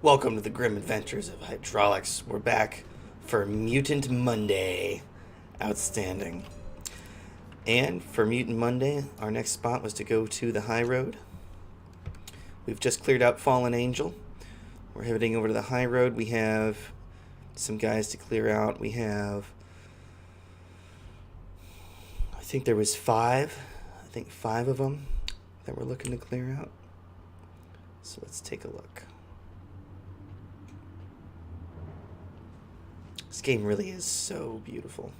Welcome to the grim adventures of Hydraulix. We're back for Mutant Monday. Outstanding. And for Mutant Monday, our next spot was to go to the high road. We've just cleared out Fallen Angel. We're heading over to the high road. We have some guys to clear out. We have, I think there was five of them that we're looking to clear out. So let's take a look. This game really is so beautiful.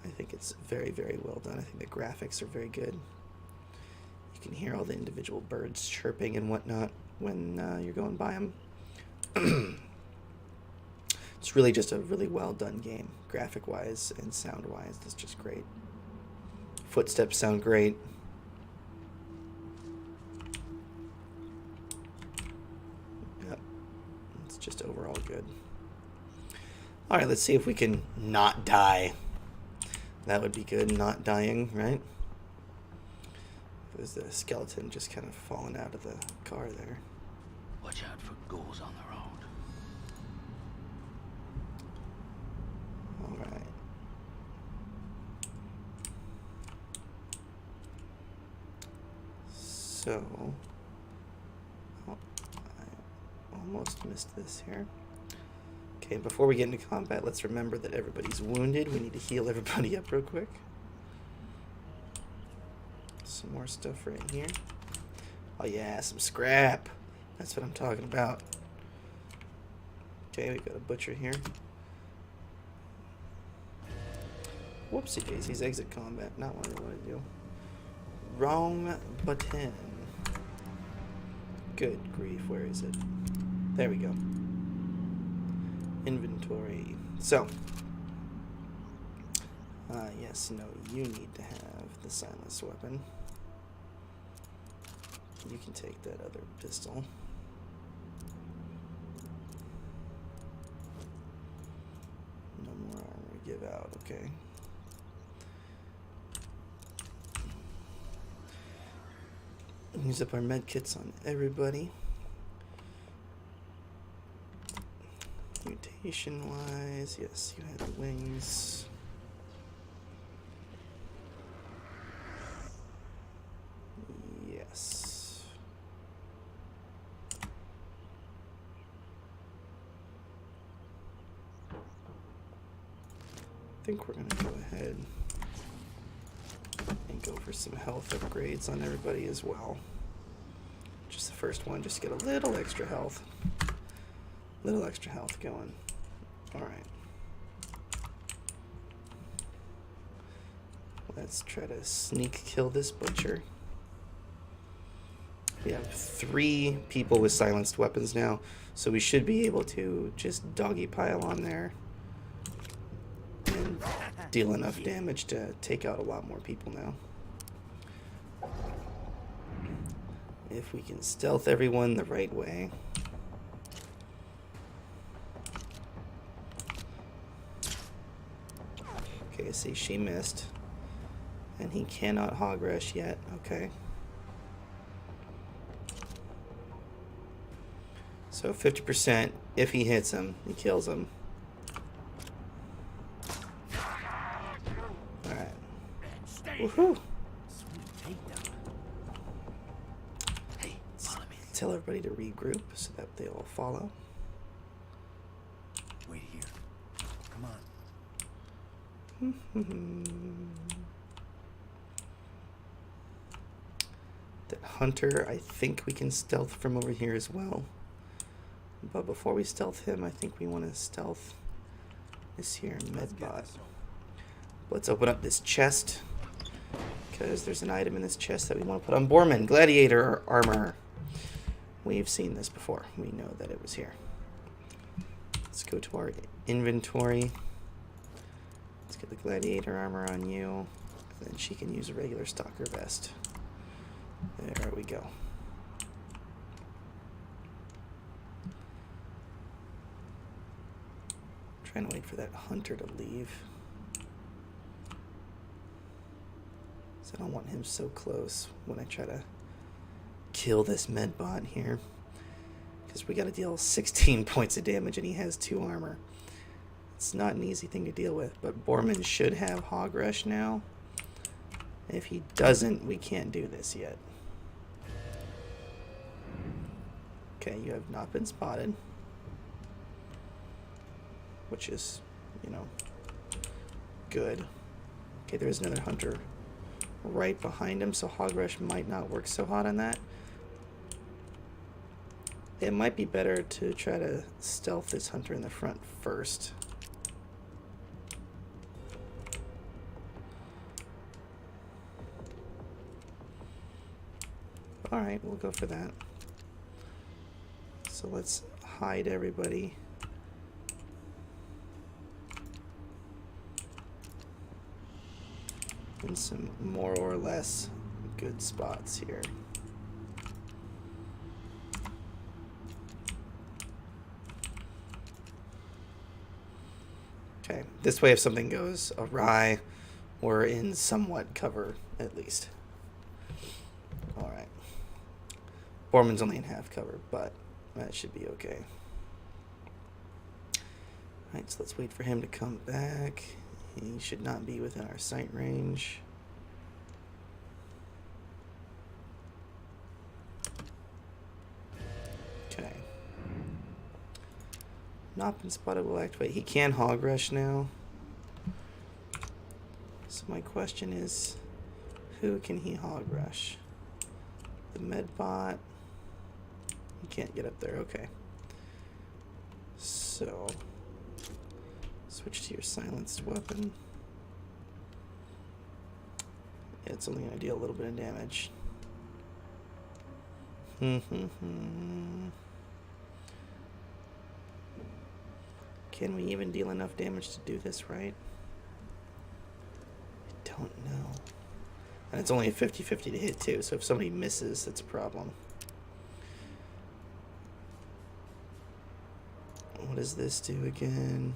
I think it's very, very well done. I think the graphics are very good. You can hear all the individual birds chirping and whatnot when you're going by them. It's really just a really well done game, graphic-wise and sound-wise. It's just great. Footsteps sound great. Yep, it's just overall good. Alright, let's see if we can not die. That would be good, not dying, right? There's the skeleton just kind of falling out of the car there. Watch out for ghouls on the road. Alright. So, oh, I almost missed this here. Okay, before we get into combat, let's remember that everybody's wounded. We need to heal everybody up real quick. Some more stuff right here. Oh yeah, some scrap. That's what I'm talking about. Okay, we got a butcher here. Whoopsie daisies, exit combat. Not what I want to do. Wrong button. Good grief, where is it? There we go. Inventory. So, yes, no, you need to have the silenced weapon. You can take that other pistol. No more armor to give out, okay. Use up our med kits on everybody. Mutation wise, yes, you had wings. Yes. I think we're gonna go ahead and go for some health upgrades on everybody as well. Just the first one, just to get a little extra health. Little extra health going. Alright. Let's try to sneak kill this butcher. We have 3 people with silenced weapons now, so we should be able to just doggy pile on there and deal enough damage to take out a lot more people now. If we can stealth everyone the right way. Okay, see, she missed. And he cannot hog rush yet. Okay. So 50%, if he hits him, he kills him. Alright. Woohoo! Let's tell everybody to regroup so that they all follow. Wait here. Come on. That hunter, I think we can stealth from over here as well. But before we stealth him, I think we want to stealth this here medbot. Let's open up this chest, because there's an item in this chest that we want to put on Boarman. Gladiator armor. We've seen this before. We know that it was here. Let's go to our inventory. Let's get the gladiator armor on you. And then she can use a regular stalker vest. There we go. Trying to wait for that hunter to leave. So I don't want him so close when I try to kill this medbot here. Because we got to deal 16 points of damage and he has 2 armor. It's not an easy thing to deal with, but Borman should have Hog Rush now. If he doesn't, we can't do this yet. Okay, you have not been spotted. Which is, you know, good. Okay, there is another hunter right behind him, so Hog Rush might not work so hot on that. It might be better to try to stealth this hunter in the front first. Alright, we'll go for that. So let's hide everybody. In some more or less good spots here. Okay, this way if something goes awry, we're in somewhat cover at least. Alright. Borman's only in half cover, but that should be okay. Alright, so let's wait for him to come back. He should not be within our sight range. Okay. Not been spotted, will activate. He can Hog Rush now. So my question is, who can he Hog Rush? The Medbot. He can't get up there, okay. So switch to your silenced weapon. Yeah, it's only going to deal a little bit of damage. Can we even deal enough damage to do this right? I don't know. And it's only a 50-50 to hit too, so if somebody misses, that's a problem. What does this do again?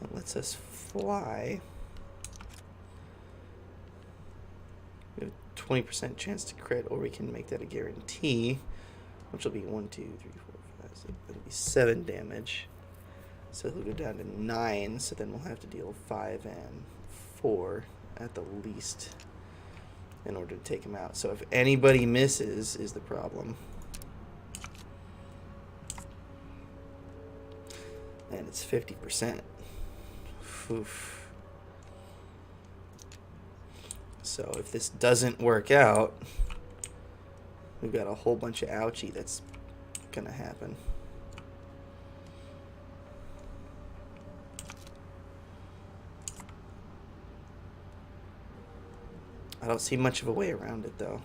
It lets us fly. We have a 20% chance to crit, or we can make that a guarantee, which will be 1, 2, 3, 4, 5, 6. That'll be 7 damage. So it'll go down to 9. So then we'll have to deal 5 and 4 at the least in order to take him out. So if anybody misses, is the problem. And it's 50%. Oof. So if this doesn't work out, we've got a whole bunch of ouchie that's gonna happen. I don't see much of a way around it though.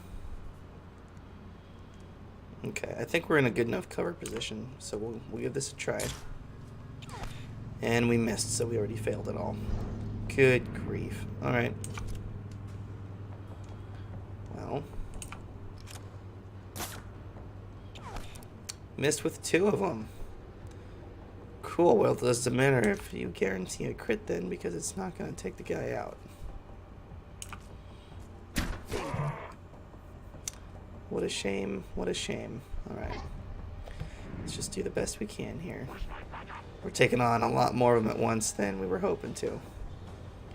Okay, I think we're in a good enough cover position, so we'll give this a try. And we missed, so we already failed it all. Good grief. Alright. Well. Missed with 2 of them. Cool, well, it doesn't matter if you guarantee a crit then, because it's not going to take the guy out. What a shame, what a shame. Alright. Let's just do the best we can here. We're taking on a lot more of them at once than we were hoping to.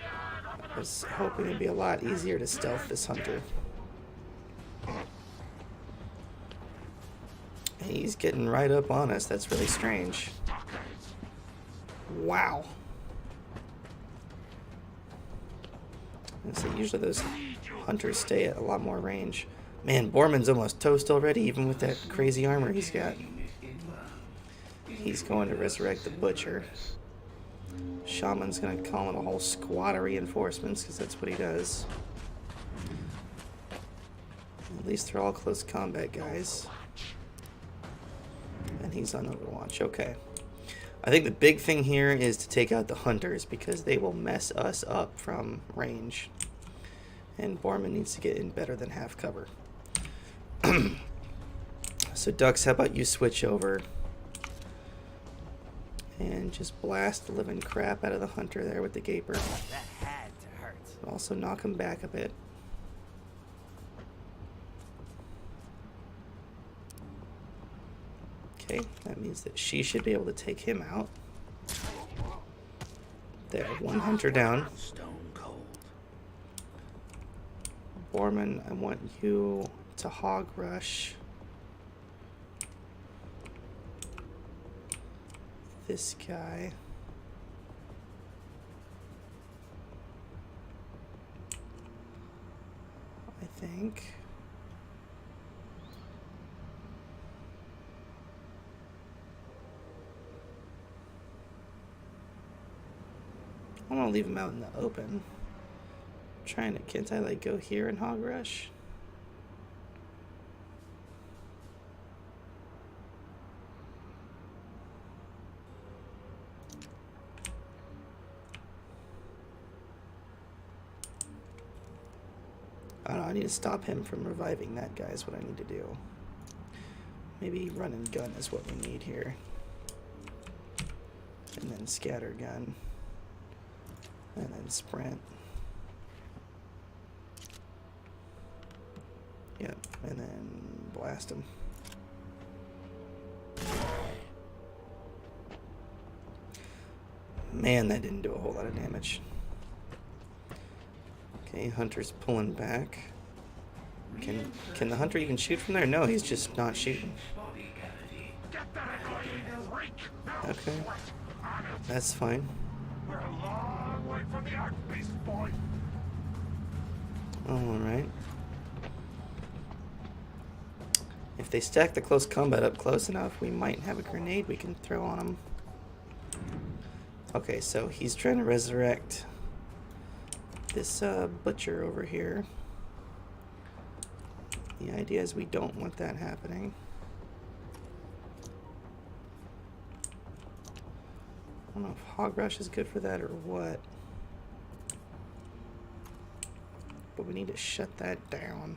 I was hoping it'd be a lot easier to stealth this hunter. He's getting right up on us. That's really strange. Wow. And so usually those hunters stay at a lot more range. Man, Borman's almost toast already, even with that crazy armor he's got. He's going to resurrect the butcher. Shaman's going to call in a whole squad of reinforcements, because that's what he does. At least they're all close combat guys. And he's on Overwatch. Okay. I think the big thing here is to take out the hunters, because they will mess us up from range. And Borman needs to get in better than half cover. So Ducks, how about you switch over and just blast the living crap out of the hunter there with the gaper. That had to hurt. Also knock him back a bit. Okay, that means that she should be able to take him out. There, one hunter down. Stone cold. Borman, I want you to hog rush this guy. I think. I don't want to leave him out in the open. Trying to, can't I like go here and hog rush? I don't know, I need to stop him from reviving that guy is what I need to do. Maybe run and gun is what we need here. And then scatter gun. And then sprint. Yep, and then blast him. Man, that didn't do a whole lot of damage. Okay, Hunter's pulling back. Can the Hunter even shoot from there? No, he's just not shooting. Okay, that's fine. We're a long way from the arc base, boy. Alright. If they stack the close combat up close enough, we might have a grenade we can throw on him. Okay, so he's trying to resurrect this butcher over here. The idea is we don't want that happening. I don't know if hog rush is good for that or what. But we need to shut that down.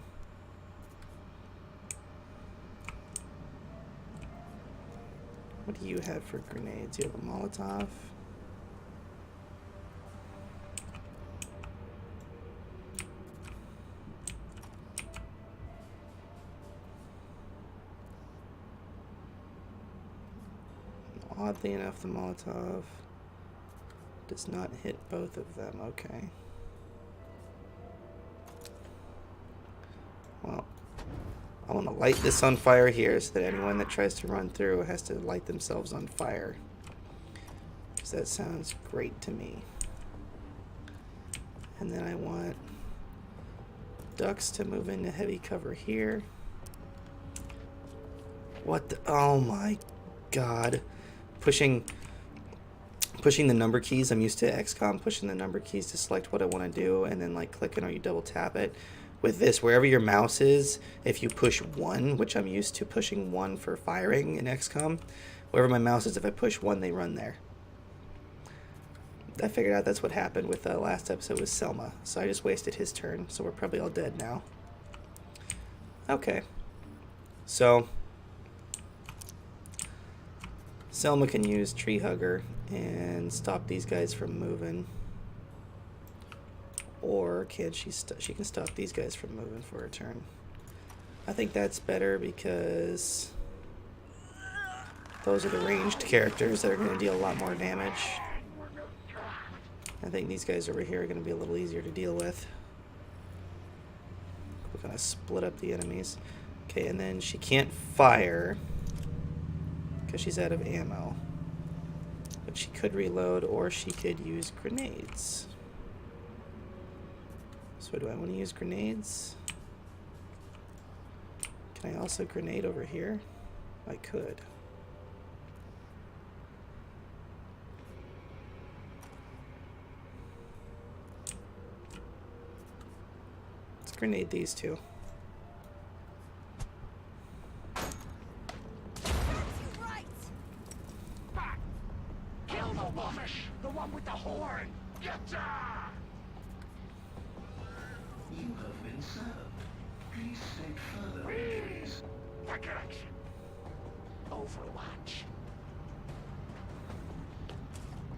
What do you have for grenades? You have a Molotov? Oddly enough, the Molotov does not hit both of them. Okay. Well, I want to light this on fire here so that anyone that tries to run through has to light themselves on fire. Because that sounds great to me. And then I want ducks to move into heavy cover here. What the? Oh my god. Pushing the number keys. I'm used to XCOM pushing the number keys to select what I want to do and then like clicking or you double tap it. With this, wherever your mouse is, if you push 1, which I'm used to pushing 1 for firing in XCOM, wherever my mouse is, if I push 1, they run there. I figured out that's what happened with the last episode with Selma, so I just wasted his turn, so we're probably all dead now. Okay. So Selma can use Tree Hugger and stop these guys from moving. Or can she can stop these guys from moving for her turn. I think that's better because those are the ranged characters that are going to deal a lot more damage. I think these guys over here are going to be a little easier to deal with. We're going to split up the enemies. Okay, and then she can't fire because she's out of ammo. But she could reload or she could use grenades. So do I want to use grenades? Can I also grenade over here? I could. Let's grenade these two. Back! Kill the wolfish! The one with the horn! Getcha! You have been served. Please state further entries. Take action! Overwatch.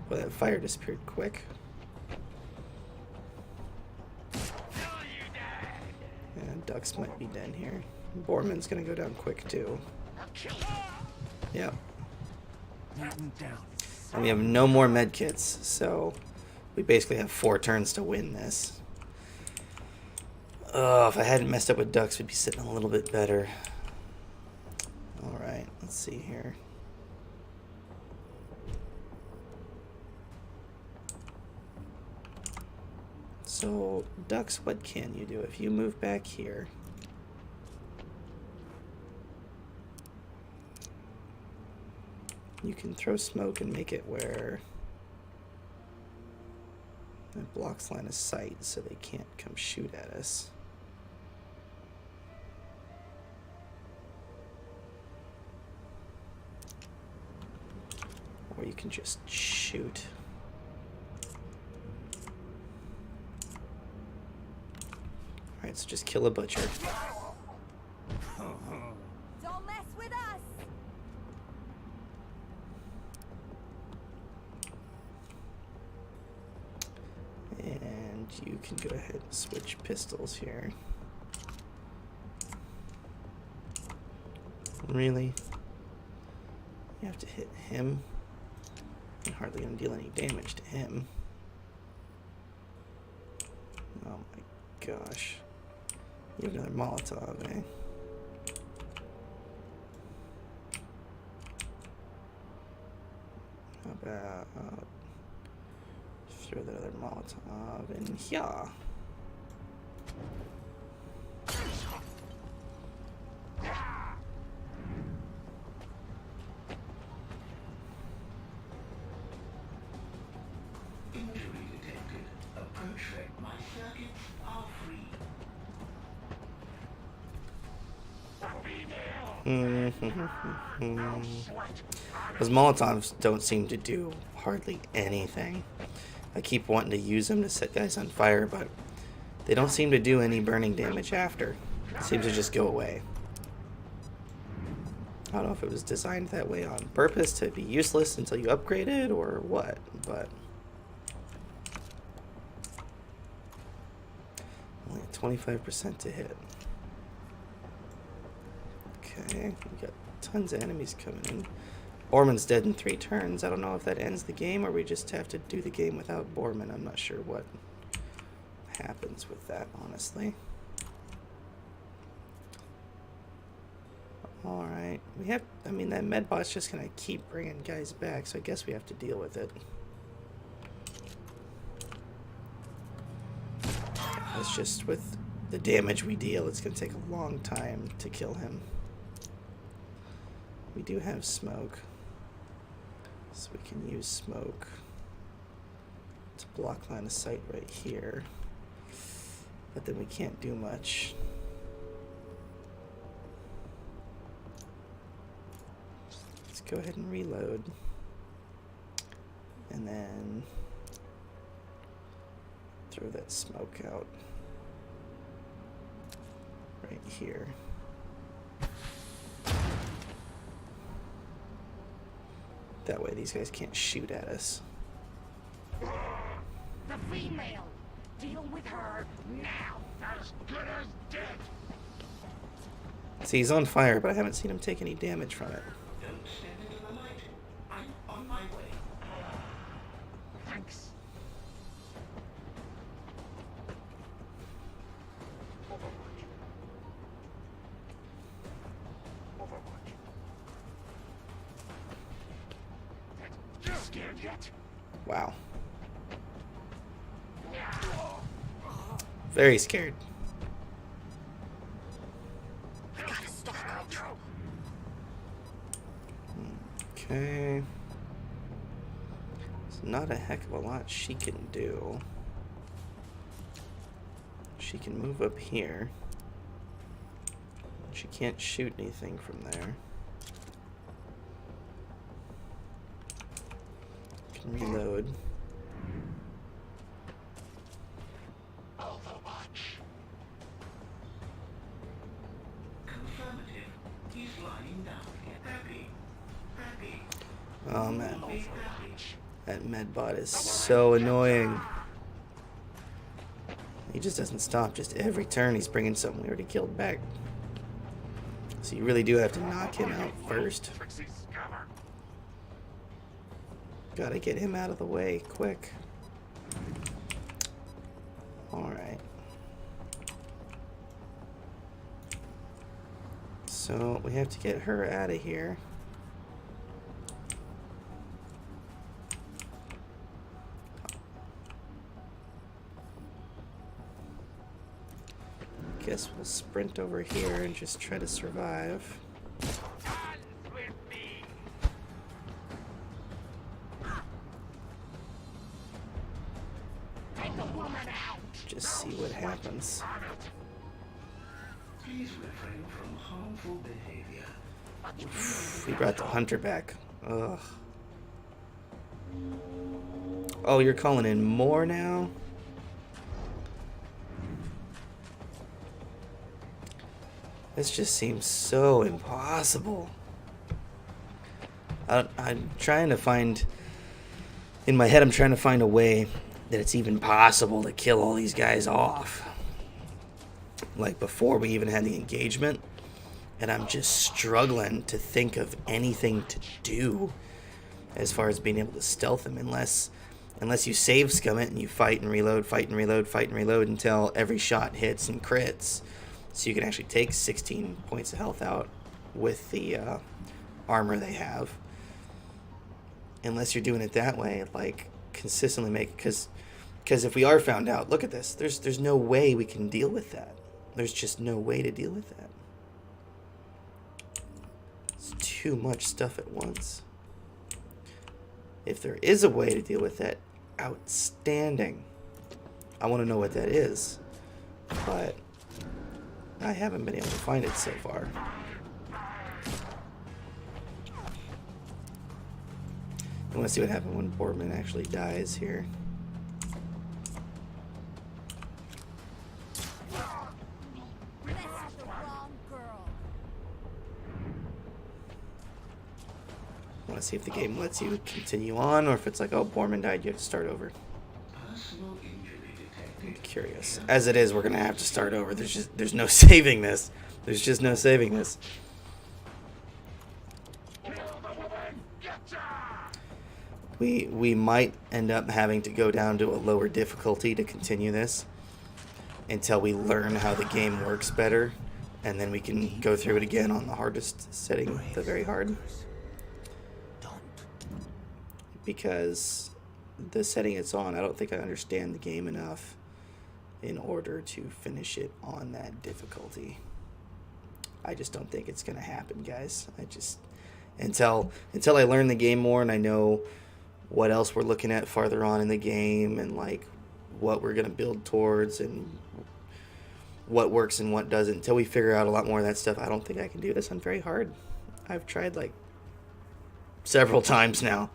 Well, that fire disappeared quick. And ducks might be dead here. Borman's gonna go down quick too. I'll kill Yep. Mutant down. And we have no more med kits, so we basically have 4 turns to win this. Oh, if I hadn't messed up with ducks, we'd be sitting a little bit better. Alright, let's see here. So, ducks, what can you do? If you move back here... you can throw smoke and make it where it blocks line of sight so they can't come shoot at us. Or you can just shoot. Alright, so just kill a butcher. Don't mess with us. And you can go ahead and switch pistols here. Really? You have to hit him. You're hardly going to deal any damage to him. Oh my gosh. You have another Molotov, eh? How about... throw that other Molotov in here. Injury detected. Approach red. My circuits are free. Those Molotovs don't seem to do hardly anything. I keep wanting to use them to set guys on fire, but they don't seem to do any burning damage after. It seems to just go away. I don't know if it was designed that way on purpose to be useless until you upgrade it or what, but... only 25% to hit. Okay, we got tons of enemies coming in. Borman's dead in 3 turns. I don't know if that ends the game or we just have to do the game without Borman. I'm not sure what happens with that, honestly. Alright. We have... I mean, that medbot's just going to keep bringing guys back, so I guess we have to deal with it. It's just with the damage we deal, it's going to take a long time to kill him. We do have smoke. So we can use smoke to block line of sight right here. But then we can't do much. Let's go ahead and reload. And then throw that smoke out right here. That way these guys can't shoot at us. The female! Deal with her now! As good as dead! See, he's on fire, but I haven't seen him take any damage from it. Don't step into the light. I'm on my way. Thanks. Overwatch. Overwatch. You scared yet? Wow. Very scared. Gotta stop her. Okay. It's not a heck of a lot she can do. She can move up here. She can't shoot anything from there. Can reload. Overwatch. Confirmative. He's lying down here. Happy. Happy. Oh man, Be happy. that medbot is so annoying. He just doesn't stop. Just every turn he's bringing something we already killed back. So you really do have to knock him out first. Gotta get him out of the way quick. Alright. So we have to get her out of here. Guess we'll sprint over here and just try to survive. Just see what happens. Please refrain from harmful behavior. We brought the hunter back. Ugh. Oh, you're calling in more now? This just seems so impossible. I'm trying to find... In my head, I'm trying to find a way that it's even possible to kill all these guys off. Like before we even had the engagement. And I'm just struggling to think of anything to do as far as being able to stealth them, unless you save scum it and you fight and reload, fight and reload, fight and reload until every shot hits and crits. So you can actually take 16 points of health out with the armor they have. Unless you're doing it that way, like consistently make, because if we are found out, look at this. There's no way we can deal with that. There's just no way to deal with that. It's too much stuff at once. If there is a way to deal with that, outstanding. I want to know what that is, but I haven't been able to find it so far. I want to see what happens when Boardman actually dies here. That's the wrong girl. I want to see if the game lets you continue on, or if it's like, oh, Boorman died, you have to start over. Personal injury detected. I'm curious. As it is, we're gonna have to start over. There's no saving this. There's just no saving this. We might end up having to go down to a lower difficulty to continue this until we learn how the game works better, and then we can go through it again on the hardest setting, the very hard. Because the setting it's on, I don't think I understand the game enough in order to finish it on that difficulty. I just don't think it's gonna happen, guys. I just until I learn the game more and I know what else we're looking at farther on in the game and like what we're gonna build towards and what works and what doesn't, until we figure out a lot more of that stuff, I don't think I can do this on very hard. I've tried like several times now.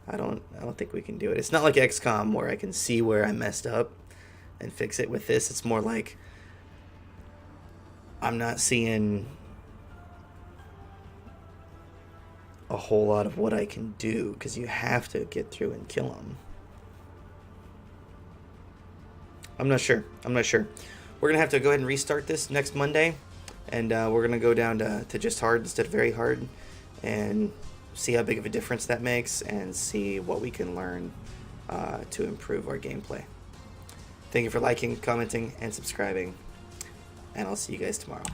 I don't think we can do it. It's not like XCOM where I can see where I messed up and fix it. With this, it's more like I'm not seeing a whole lot of what I can do, because you have to get through and kill them. I'm not sure. We're gonna have to go ahead and restart this next Monday, and we're gonna go down to just hard instead of very hard, and see how big of a difference that makes, and see what we can learn to improve our gameplay. Thank you for liking, commenting, and subscribing, and I'll see you guys tomorrow.